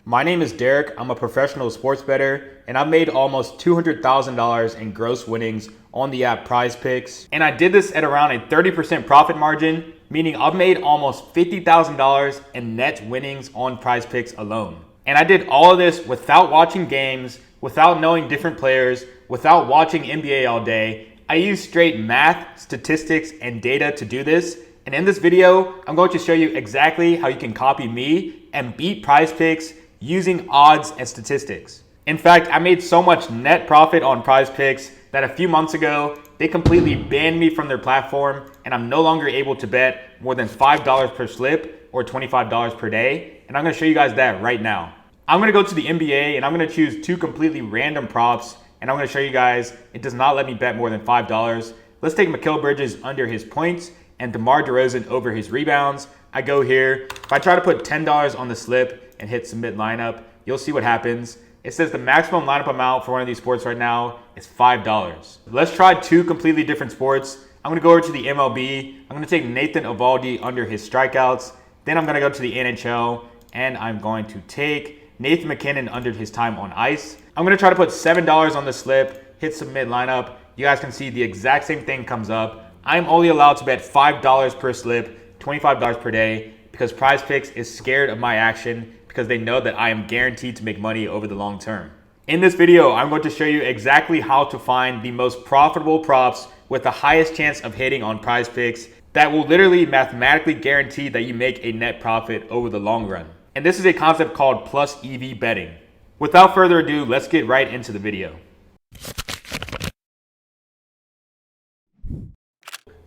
My name is Derek. I'm a professional sports bettor, and I've made almost $200,000 in gross winnings on the app PrizePicks. And I did this at around a 30% profit margin, meaning I've made almost $50,000 in net winnings on PrizePicks alone. And I did all of this without watching games, without knowing different players, without watching NBA all day. I used straight math, statistics, and data to do this. And in this video, I'm going to show you exactly how you can copy me and beat PrizePicks using odds and statistics. In fact, I made so much net profit on PrizePicks that a few months ago, they completely banned me from their platform, and I'm no longer able to bet more than $5 per slip or $25 per day. And I'm gonna show you guys that right now. I'm gonna go to the NBA and I'm gonna choose two completely random props, and I'm gonna show you guys it does not let me bet more than $5. Let's take Mikal Bridges under his points and DeMar DeRozan over his rebounds. I go here. If I try to put $10 on the slip and hit submit lineup, you'll see what happens. It says the maximum lineup amount for one of these sports right now is $5. Let's try two completely different sports. I'm gonna go over to the MLB. I'm gonna take Nathan Eovaldi under his strikeouts. Then I'm gonna go to the NHL and I'm going to take Nathan McKinnon under his time on ice. I'm gonna try to put $7 on the slip, hit submit lineup. You guys can see the exact same thing comes up. I'm only allowed to bet $5 per slip, $25 per day, because PrizePicks is scared of my action because they know that I am guaranteed to make money over the long term. In this video, I'm going to show you exactly how to find the most profitable props with the highest chance of hitting on PrizePicks that will literally mathematically guarantee that you make a net profit over the long run. And this is a concept called plus EV betting. Without further ado, let's get right into the video.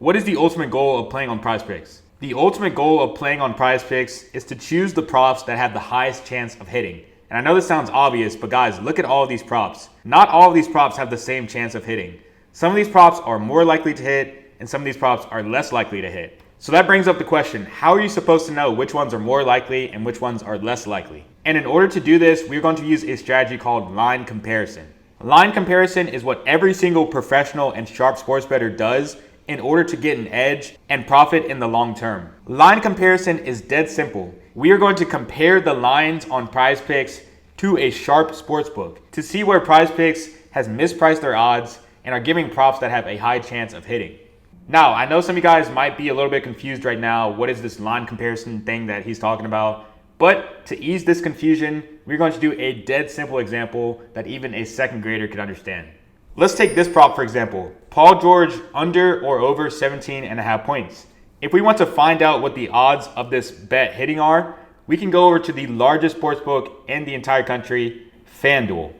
What is the ultimate goal of playing on PrizePicks? The ultimate goal of playing on PrizePicks is to choose the props that have the highest chance of hitting. And I know this sounds obvious, but guys, look at all of these props. Not all of these props have the same chance of hitting. Some of these props are more likely to hit, and some of these props are less likely to hit. So that brings up the question, how are you supposed to know which ones are more likely and which ones are less likely? And in order to do this, we're going to use a strategy called line comparison. Line comparison is what every single professional and sharp sports bettor does in order to get an edge and profit in the long term. Line comparison is dead simple. We are going to compare the lines on PrizePicks to a sharp sportsbook to see where PrizePicks has mispriced their odds and are giving props that have a high chance of hitting. Now, I know some of you guys might be a little bit confused right now. What is this line comparison thing that he's talking about? But to ease this confusion, we're going to do a dead simple example that even a second grader could understand. Let's take this prop, for example. Paul George under or over 17.5 points. If we want to find out what the odds of this bet hitting are, we can go over to the largest sportsbook in the entire country, FanDuel.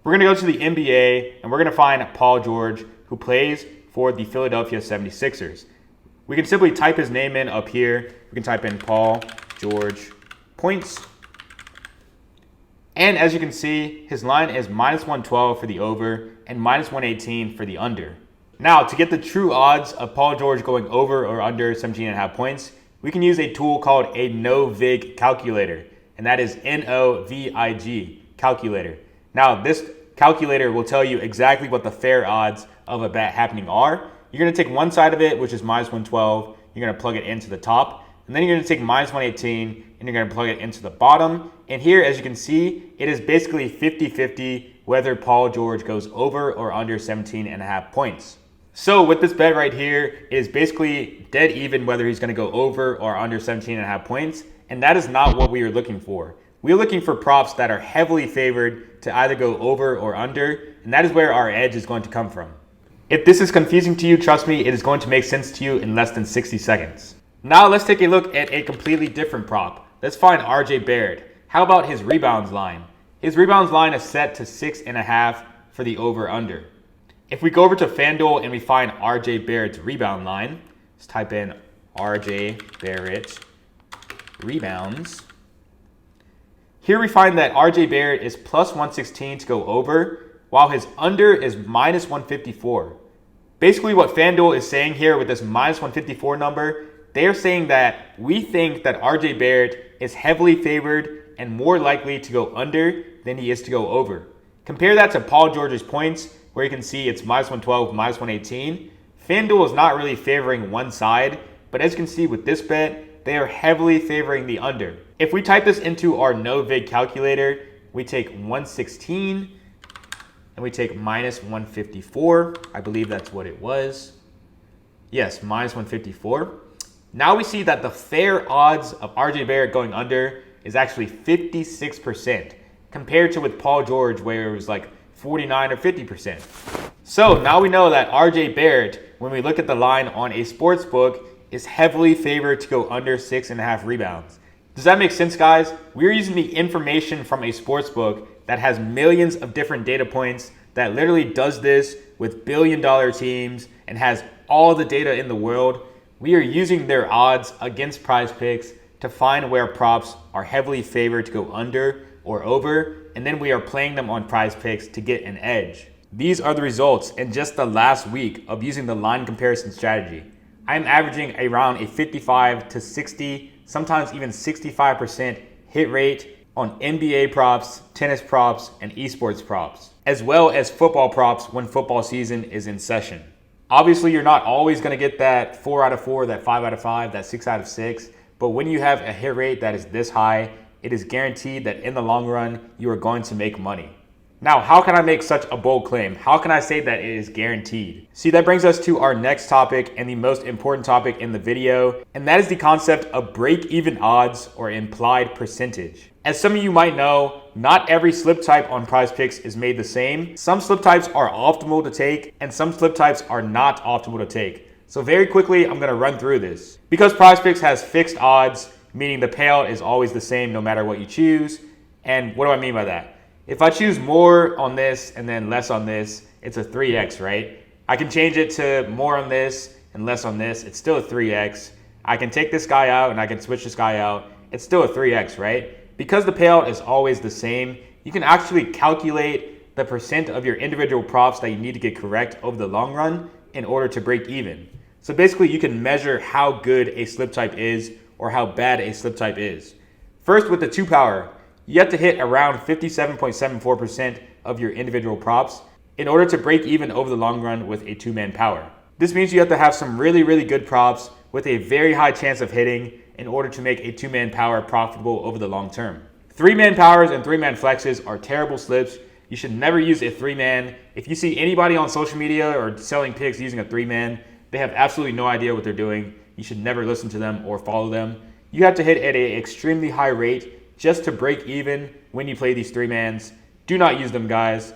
We're going to go to the NBA and we're going to find Paul George, who plays for the Philadelphia 76ers. We can simply type his name in up here. We can type in Paul George points. And as you can see, his line is -112 for the over and -118 for the under. Now, to get the true odds of Paul George going over or under 17.5 points, we can use a tool called a No-Vig calculator, and that is N-O-V-I-G calculator. Now, this calculator will tell you exactly what the fair odds of a bet happening are. You're going to take one side of it, which is -112. You're going to plug it into the top, and then you're going to take -118 and you're going to plug it into the bottom. And here, as you can see, it is basically 50-50 whether Paul George goes over or under 17.5 points. So with this bet right here, it is basically dead even whether he's going to go over or under 17.5 points. And that is not what we are looking for. We're looking for props that are heavily favored to either go over or under, and that is where our edge is going to come from. If this is confusing to you, trust me, it is going to make sense to you in less than 60 seconds. Now let's take a look at a completely different prop. Let's find RJ Barrett. How about his rebounds line? His rebounds line is set to 6.5 for the over-under. If we go over to FanDuel and we find RJ Barrett's rebound line, let's type in RJ Barrett rebounds. Here we find that RJ Barrett is +116 to go over, while his under is -154. Basically what FanDuel is saying here with this -154 number, they are saying that we think that RJ Barrett is heavily favored and more likely to go under than he is to go over. Compare that to Paul George's points, where you can see it's -112, -118. FanDuel is not really favoring one side, but as you can see with this bet, they are heavily favoring the under. If we type this into our No-Vig calculator, we take 116 and we take minus 154. I believe that's what it was. Yes, minus 154. Now we see that the fair odds of RJ Barrett going under is actually 56% compared to with Paul George where it was like 49 or 50%. So now we know that RJ Barrett, when we look at the line on a sports book, is heavily favored to go under 6.5 rebounds. Does that make sense, guys? We're using the information from a sports book that has millions of different data points that literally does this with billion-dollar teams and has all the data in the world. We are using their odds against PrizePicks to find where props are heavily favored to go under or over, and then we are playing them on PrizePicks to get an edge. These are the results in just the last week of using the line comparison strategy. I'm averaging around a 55 to 60, sometimes even 65% hit rate on NBA props, tennis props, and esports props, as well as football props when football season is in session. Obviously, you're not always going to get that 4 out of 4, that 5 out of 5, that 6 out of 6. But when you have a hit rate that is this high, it is guaranteed that in the long run, you are going to make money. Now, how can I make such a bold claim? How can I say that it is guaranteed? See, that brings us to our next topic and the most important topic in the video, and that is the concept of break-even odds or implied percentage. As some of you might know, not every slip type on PrizePicks is made the same. Some slip types are optimal to take, and some slip types are not optimal to take. So very quickly, I'm gonna run through this. Because PrizePicks has fixed odds, meaning the payout is always the same no matter what you choose. And what do I mean by that? If I choose more on this and then less on this, it's a 3x, right? I can change it to more on this and less on this. It's still a 3x. I can take this guy out and I can switch this guy out. It's still a 3x, right? Because the payout is always the same, you can actually calculate the percent of your individual props that you need to get correct over the long run in order to break even. So basically, you can measure how good a slip type is or how bad a slip type is. First, with the 2 power, you have to hit around 57.74% of your individual props in order to break even over the long run with a 2-man power. This means you have to have some really, really good props with a very high chance of hitting in order to make a 2-man power profitable over the long term. 3-man powers and 3-man flexes are terrible slips. You should never use a 3-man. If you see anybody on social media or selling picks using a 3-man, they have absolutely no idea what they're doing. You should never listen to them or follow them. You have to hit at an extremely high rate just to break even when you play these 3-mans. Do not use them, guys.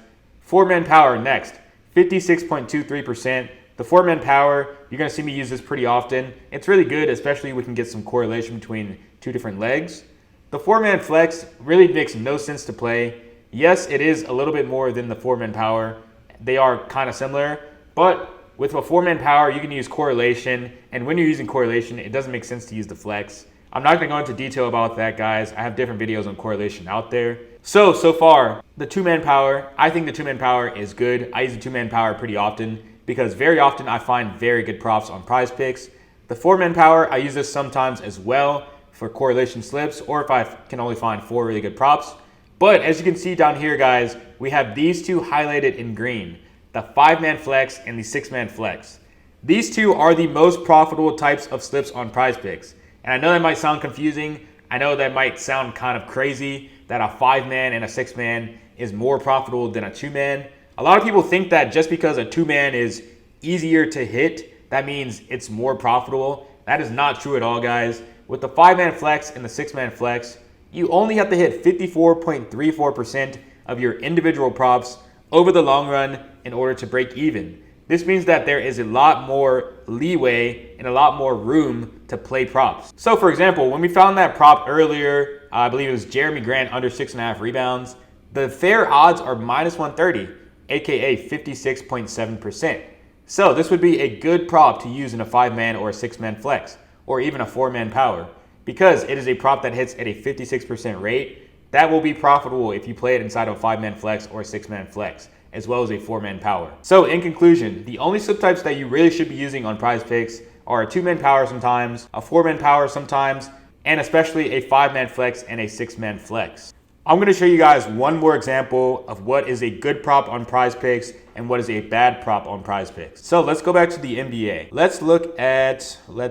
4-man power next, 56.23%. The 4-man power, you're going to see me use this pretty often. It's really good, especially we can get some correlation between 2 different legs. The 4-man flex really makes no sense to play. Yes, it is a little bit more than the 4-man power. They are kind of similar, but with a 4-man power, you can use correlation, and when you're using correlation, it doesn't make sense to use the flex. I'm not going to go into detail about that, guys. I have different videos on correlation out there. So far, the 2-man power, I think the 2-man power is good. I use the 2-man power pretty often because very often I find very good props on PrizePicks. The 4-man power, I use this sometimes as well for correlation slips or if I can only find 4 really good props. But as you can see down here, guys, we have these 2 highlighted in green, the 5-man flex and the 6-man flex. These 2 are the most profitable types of slips on PrizePicks. And I know that might sound confusing. I know that might sound kind of crazy that a 5-man and a 6-man is more profitable than a 2-man. A lot of people think that just because a 2-man is easier to hit, that means it's more profitable. That is not true at all, guys. With the 5-man flex and the 6-man flex, you only have to hit 54.34% of your individual props over the long run in order to break even. This means that there is a lot more leeway and a lot more room to play props. So for example, when we found that prop earlier, I believe it was Jeremy Grant under 6.5 rebounds, the fair odds are minus 130, aka 56.7%. So this would be a good prop to use in a 5-man or a 6-man flex, or even a 4-man power. Because it is a prop that hits at a 56% rate, that will be profitable if you play it inside of a 5-man flex or a 6-man flex, as well as a 4-man power. So in conclusion, the only slip types that you really should be using on PrizePicks are a 2-man power sometimes, a 4-man power sometimes, and especially a 5-man flex and a 6-man flex. I'm going to show you guys one more example of what is a good prop on PrizePicks and what is a bad prop on PrizePicks. So let's go back to the NBA. Let's look at Josh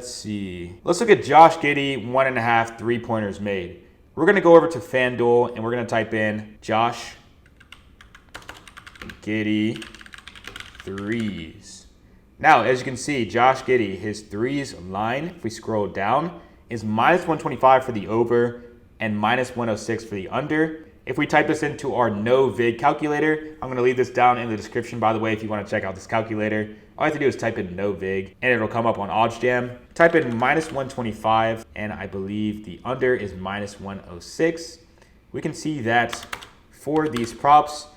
Giddey, 1.5 3-pointers made. We're going to go over to FanDuel and we're going to type in Josh Giddey threes. Now, as you can see, Josh Giddey, his threes line, if we scroll down, is -125 for the over and -106 for the under. If we type this into our No-Vig calculator, I'm going to leave this down in the description, by the way, if you want to check out this calculator. All you have to do is type in No-Vig, and it'll come up on OddsJam. Type in -125, and I believe the under is -106. We can see that for these props,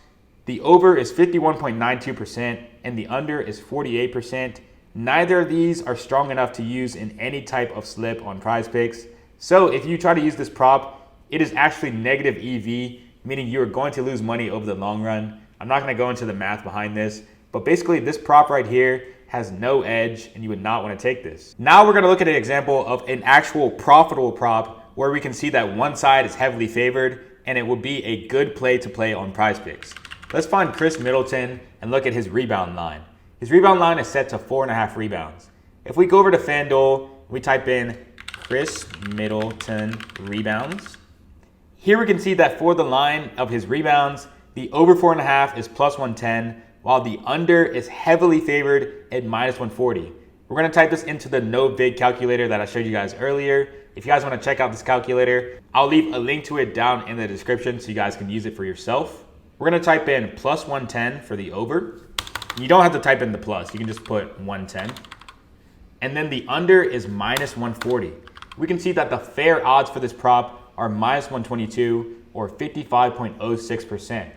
the over is 51.92%, and the under is 48%. Neither of these are strong enough to use in any type of slip on PrizePicks. So if you try to use this prop, it is actually negative EV, meaning you are going to lose money over the long run. I'm not going to go into the math behind this, but basically this prop right here has no edge and you would not want to take this. Now we're going to look at an example of an actual profitable prop where we can see that one side is heavily favored and it will be a good play to play on PrizePicks. Let's find Chris Middleton and look at his rebound line. His rebound line is set to 4.5 rebounds. If we go over to FanDuel, we type in Chris Middleton rebounds. Here we can see that for the line of his rebounds, the over 4.5 is +110, while the under is heavily favored at -140. We're going to type this into the No-Vig calculator that I showed you guys earlier. If you guys want to check out this calculator, I'll leave a link to it down in the description so you guys can use it for yourself. We're going to type in +110 for the over. You don't have to type in the plus, you can just put 110. And then the under is -140. We can see that the fair odds for this prop are -122 or 55.06%.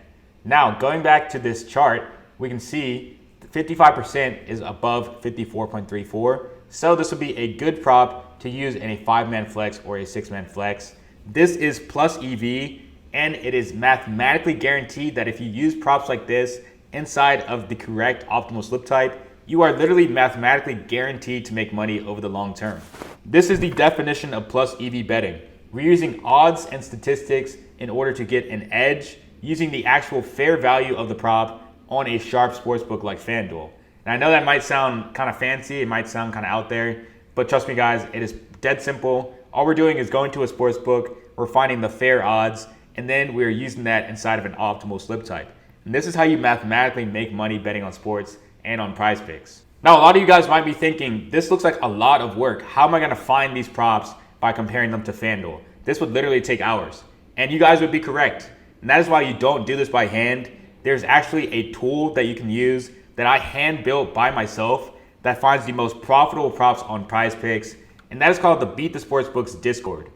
Now, going back to this chart, we can see 55% is above 54.34. So this would be a good prop to use in a 5-man flex or a 6-man flex. This is plus EV, and it is mathematically guaranteed that if you use props like this inside of the correct optimal slip type, you are literally mathematically guaranteed to make money over the long term. This is the definition of plus EV betting. We're using odds and statistics in order to get an edge using the actual fair value of the prop on a sharp sportsbook like FanDuel. And I know that might sound kind of fancy, it might sound kind of out there, but trust me guys, it is dead simple. All we're doing is going to a sportsbook, we're finding the fair odds, and then we're using that inside of an optimal slip type. And this is how you mathematically make money betting on sports and on PrizePicks. Now, a lot of you guys might be thinking, this looks like a lot of work. How am I gonna find these props by comparing them to FanDuel? This would literally take hours. And you guys would be correct. And that is why you don't do this by hand. There's actually a tool that you can use that I hand built by myself that finds the most profitable props on PrizePicks. And that is called the Beat the Sportsbooks Discord.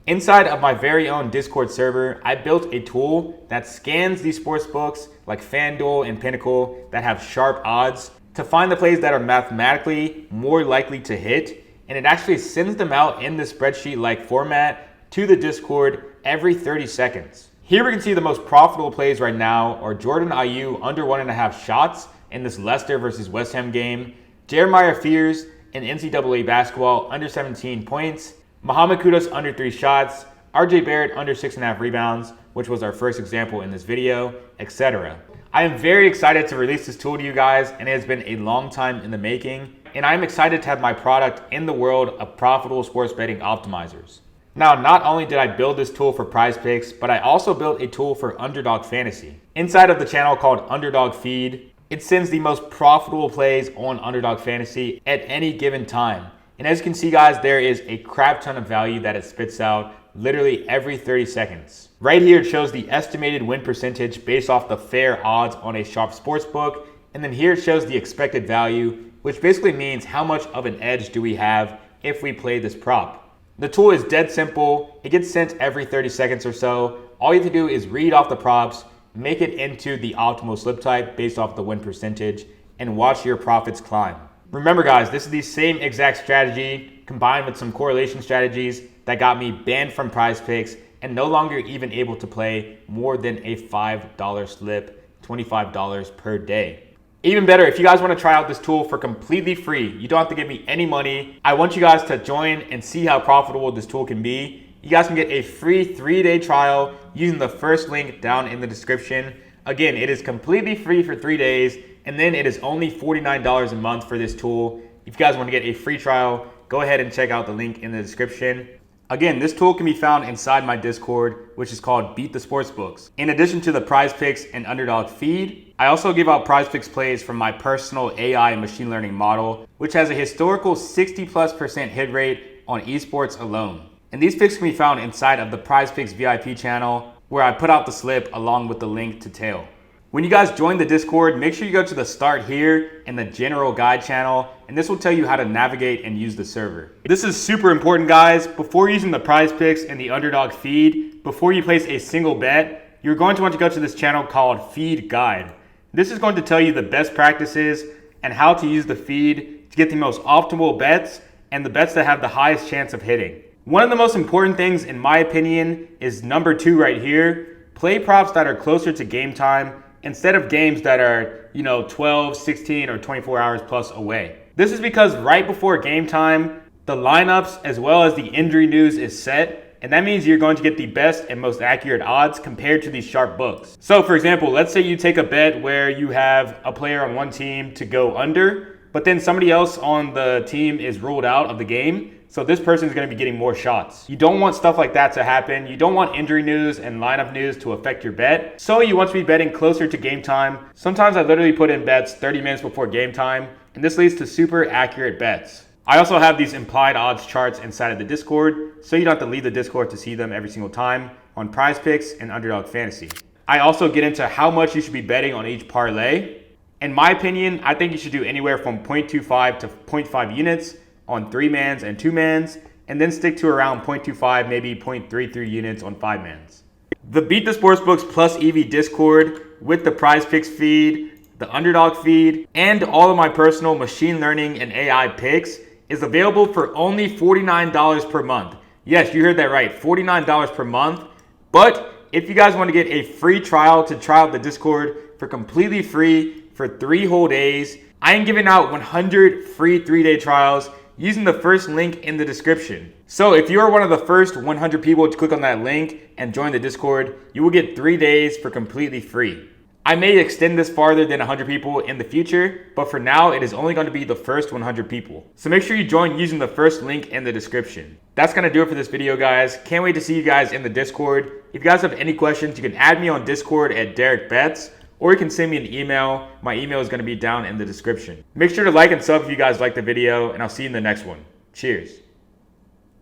Inside of my very own Discord server, I built a tool that scans these sportsbooks like FanDuel and Pinnacle that have sharp odds to find the plays that are mathematically more likely to hit, and it actually sends them out in the spreadsheet-like format to the Discord every 30 seconds. Here we can see the most profitable plays right now are Jordan Ayew under 1.5 shots in this Leicester versus West Ham game, Jeremiah Fears in NCAA basketball under 17 points, Muhammad Kudus under 3 shots, RJ Barrett under 6.5 rebounds, which was our first example in this video, etc. I am very excited to release this tool to you guys, and it has been a long time in the making, and I'm excited to have my product in the world of profitable sports betting optimizers. Now, not only did I build this tool for PrizePicks, but I also built a tool for Underdog Fantasy. Inside of the channel called Underdog Feed, it sends the most profitable plays on Underdog Fantasy at any given time. And as you can see guys, there is a crap ton of value that it spits out literally every 30 seconds. Right here it shows the estimated win percentage based off the fair odds on a sharp sports book. And then here it shows the expected value, which basically means how much of an edge do we have if we play this prop. The tool is dead simple. It gets sent every 30 seconds or so. All you have to do is read off the props, make it into the optimal slip type based off the win percentage, and watch your profits climb. Remember guys, this is the same exact strategy combined with some correlation strategies that got me banned from PrizePicks and no longer even able to play more than a $5 slip, $25 per day. Even better, if you guys want to try out this tool for completely free, you don't have to give me any money. I want you guys to join and see how profitable this tool can be. you guys can get a free 3-day trial using the first link down in the description. Again, it is completely free for 3 days, and then it is only $49 a month for this tool. If you guys want to get a free trial, go ahead and check out the link in the description. Again, this tool can be found inside my Discord, which is called Beat the Sportsbooks. In addition to the PrizePicks and Underdog feed, I also give out PrizePicks plays from my personal AI and machine learning model, which has a historical 60+% hit rate on esports alone. And these picks can be found inside of the PrizePicks VIP channel, where I put out the slip along with the link to tail. When you guys join the Discord, make sure you go to the start here in the general guide channel, and this will tell you how to navigate and use the server. This is super important, guys. Before using the PrizePicks and the Underdog feed, before you place a single bet, you're going to want to go to this channel called Feed Guide. This is going to tell you the best practices and how to use the feed to get the most optimal bets and the bets that have the highest chance of hitting. One of the most important things, in my opinion, is number 2 right here. Play props that are closer to game time instead of games that are, 12, 16, or 24 hours plus away. This is because right before game time, the lineups as well as the injury news is set, and that means you're going to get the best and most accurate odds compared to these sharp books. So for example, let's say you take a bet where you have a player on one team to go under, but then somebody else on the team is ruled out of the game. So this person is going to be getting more shots. You don't want stuff like that to happen. You don't want injury news and lineup news to affect your bet. So you want to be betting closer to game time. Sometimes I literally put in bets 30 minutes before game time, and this leads to super accurate bets. I also have these implied odds charts inside of the Discord, so you don't have to leave the Discord to see them every single time on PrizePicks and Underdog Fantasy. I also get into how much you should be betting on each parlay. In my opinion, I think you should do anywhere from 0.25 to 0.5 units on 3-mans and 2-mans, and then stick to around 0.25, maybe 0.33 units on 5-mans. The Beat the Sportsbooks plus EV Discord with the PrizePicks feed, the Underdog feed, and all of my personal machine learning and AI picks is available for only $49 per month. Yes, you heard that right, $49 per month. But if you guys want to get a free trial to try out the Discord for completely free for 3 whole days, I am giving out 100 free 3-day trials using the first link in the description. So if you are one of the first 100 people to click on that link and join the Discord, you will get 3 days for completely free. I may extend this farther than 100 people in the future, but for now, it is only going to be the first 100 people. So make sure you join using the first link in the description. That's going to do it for this video, guys. Can't wait to see you guys in the Discord. If you guys have any questions, you can add me on Discord at Derek Betts, or you can send me an email. My email is going to be down in the description. Make sure to like and sub if you guys like the video, and I'll see you in the next one. Cheers.